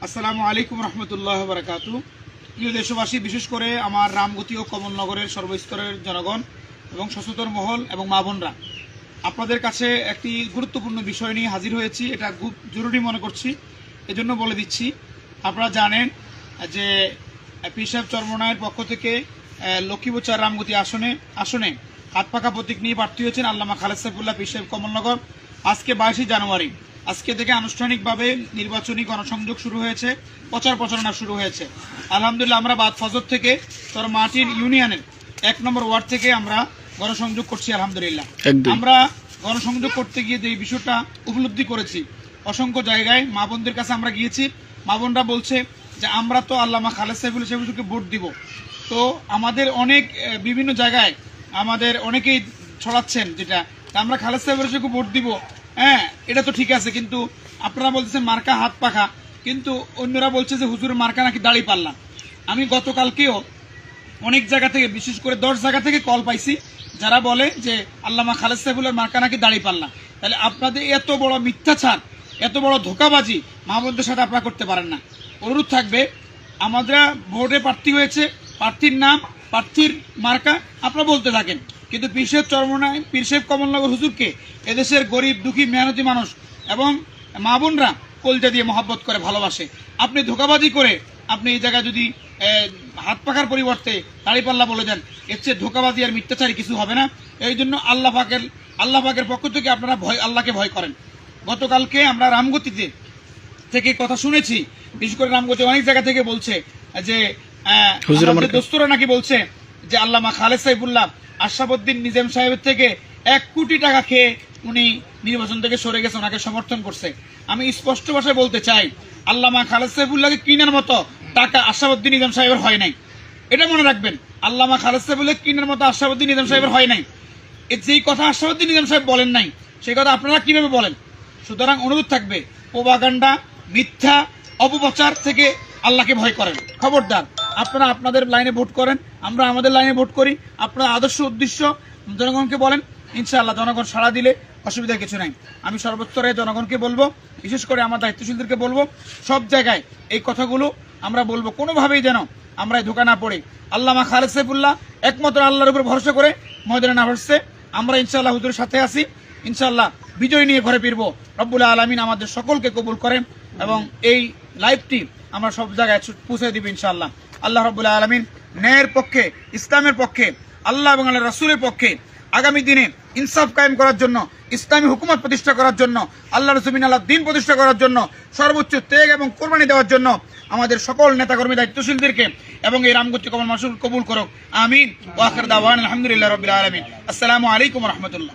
আসসালামু আলাইকুম রহমতুল্লাহ বারাকাতু। প্রিয় দেশবাসী, বিশেষ করে আমার রামগতি ও কমলনগরের সর্বস্তরের জনগণ এবং সচেতন মহল এবং মা বোনরা, আপনাদের কাছে একটি গুরুত্বপূর্ণ বিষয় নিয়ে হাজির হয়েছি। এটা খুব জরুরি মনে করছি, এজন্য বলে দিচ্ছি। আপনারা জানেন যে পীর সাহেব চরমনায়ের পক্ষ থেকে লক্ষ্মীবোচার রামগতি আসনে হাত পাকা প্রতীক নিয়ে প্রার্থী হয়েছেন আল্লামা খালেদ সাইফুল্লাহ পীর সাহেব কমলনগর। আজকে 22 জানুয়ারি আজকে থেকে আনুষ্ঠানিকভাবে নির্বাচনী গণসংযোগ শুরু হয়েছে, প্রচার প্রচারণা শুরু হয়েছে। আলহামদুলিল্লাহ, আমরা বাদ ফজর থেকে চরমাটির ইউনিয়নের 1 নম্বর ওয়ার্ড থেকে আমরা গণসংযোগ করছি। আলহামদুলিল্লাহ, আমরা গণসংযোগ করতে গিয়ে যে বিষয়টা উপলব্ধি করেছি, অসংখ্য জায়গায় মা বোনদের কাছে আমরা গিয়েছি। মা বোনরা বলছে যে আমরা তো আল্লামা খালেদ সাইফুল্লাহ সাহেবকে ভোট দিব, তো আমাদের অনেক বিভিন্ন জায়গায় আমাদের অনেকেই ছড়াচ্ছেন যেটা আমরা খালেদ সাহেবের ভোট দিব। হ্যাঁ, এটা তো ঠিক আছে, কিন্তু আপনারা বলতেছেন মার্কা হাত পাখা, কিন্তু অন্যরা বলছে যে হুজুরের মার্কা নাকি দাড়ি পাল্লা। আমি গতকালকেও অনেক জায়গা থেকে, বিশেষ করে 10 জায়গা থেকে কল পাইছি যারা বলে যে আল্লামা খালেদ সাইফুল্লাহর মার্কা নাকি দাড়ি পাল্লা। তাহলে আপনাদের এত বড় মিথ্যাচার, এত বড় ধোঁকাবাজি মাহমুদদের সাথে আপনারা করতে পারেন না। অনুরোধ থাকবে, আমরা ভোটে প্রার্থী হয়েছে, প্রার্থীর নাম, প্রার্থীর মার্কা আপনারা বলতে থাকেন, কিন্তু পীর সাহেব চরমনায়, পীর সাহেব কমলনগর হুজুরকে এদেশের গরিব দুঃখী মেহনতি মানুষ এবং মা বোনরা কলজা দিয়ে মহব্বত করে ভালোবাসে। আপনি ধোঁকাবাজি করে আপনি এই জায়গায় যদি হাত পাখার পরিবর্তে দাড়িপাল্লা বলে দেন, এর চেয়ে ধোঁকাবাজি আর মিথ্যাচারী কিছু হবে না। এই জন্য আল্লাহ পাকের পক্ষ থেকে আপনারা আল্লাহকে ভয় করেন। গতকালকে আমরা রামগতিতে থেকে কথা শুনেছি, বিশেষ করে রামগতি অনেক জায়গা থেকে বলছে যে দোস্তরা নাকি বলছে যে আল্লামা খালেদ সাইফুল্লাহ আশরাফউদ্দিন নিজাম সাহেবের থেকে 1 কোটি টাকা খেয়ে উনি নির্বাচন থেকে সরে গেছে, ওনাকে সমর্থন করছে। আমি স্পষ্ট ভাষায় বলতে চাই, আল্লামা খালেদ সাইফুল্লাহকে কিনার মতো টাকা আশরাফউদ্দিন নিজাম সাহেবের হয় নাই, এটা মনে রাখবেন। আল্লামা খালেদ সাইফুল্লাহ কিনার মতো আশরাফউদ্দিন নিজাম সাহেবের হয় নাই। যেই কথা আশরাফউদ্দিন নিজাম সাহেব বলেন নাই, সেই কথা আপনারা কিভাবে বলেন? সুতরাং অনুরোধ থাকবে, প্রোপাগান্ডা, মিথ্যা, অপপ্রচার থেকে আল্লাহকে ভয় করেন। খবরদার, আপনারা আপনাদের লাইনে ভোট করেন, আমরা আমাদের লাইনে ভোট করি। আপনার আদর্শ উদ্দেশ্য জনগণকে বলেন, ইনশাআল্লাহ জনগণ সাড়া দিলে অসুবিধার কিছু নাই। আমি সর্বস্তরে জনগণকে বলবো, বিশেষ করে আমার দায়িত্বশীলদেরকে বলবো, সব জায়গায় এই কথাগুলো আমরা বলবো, কোনোভাবেই যেন আমরা ধোঁকা না পড়ি। আল্লামা খালেদ সাইফুল্লাহ একমাত্র আল্লাহর উপর ভরসা করে ময়দানে না ভাসছে। আমরা ইনশাআল্লাহ হুজুরের সাথে আছি, ইনশাআল্লাহ বিজয় নিয়ে ঘরে ফিরবো। রব্বুল আলামিন আমাদের সকলকে কবুল করেন এবং এই লাইভটি আমরা সব জায়গায় পৌঁছে দিব ইনশাআল্লাহ। আল্লাহ রব্বুল আলামিন ন্যায়ের পক্ষে, ইসলামের পক্ষে, আল্লাহ এবং আল্লাহ রাসূলের পক্ষে আগামী দিনে ইনসাফ কায়েম করার জন্য, ইসলামী হুকুমত প্রতিষ্ঠা করার জন্য, আল্লাহর জমিন আল্লাহর দ্বীন প্রতিষ্ঠা করার জন্য সর্বোচ্চ ত্যাগ এবং কোরবানি দেওয়ার জন্য আমাদের সকল নেতাকর্মী, দায়িত্বশীলদেরকে এবং এই রামগতি কমল মাসুল কবুল করুক। আমিন। ওয়া আখির দাওয়ানা আলহামদুলিল্লাহি রাব্বিল আলামিন। আসসালামু আলাইকুম ওয়া রাহমাতুল্লাহ।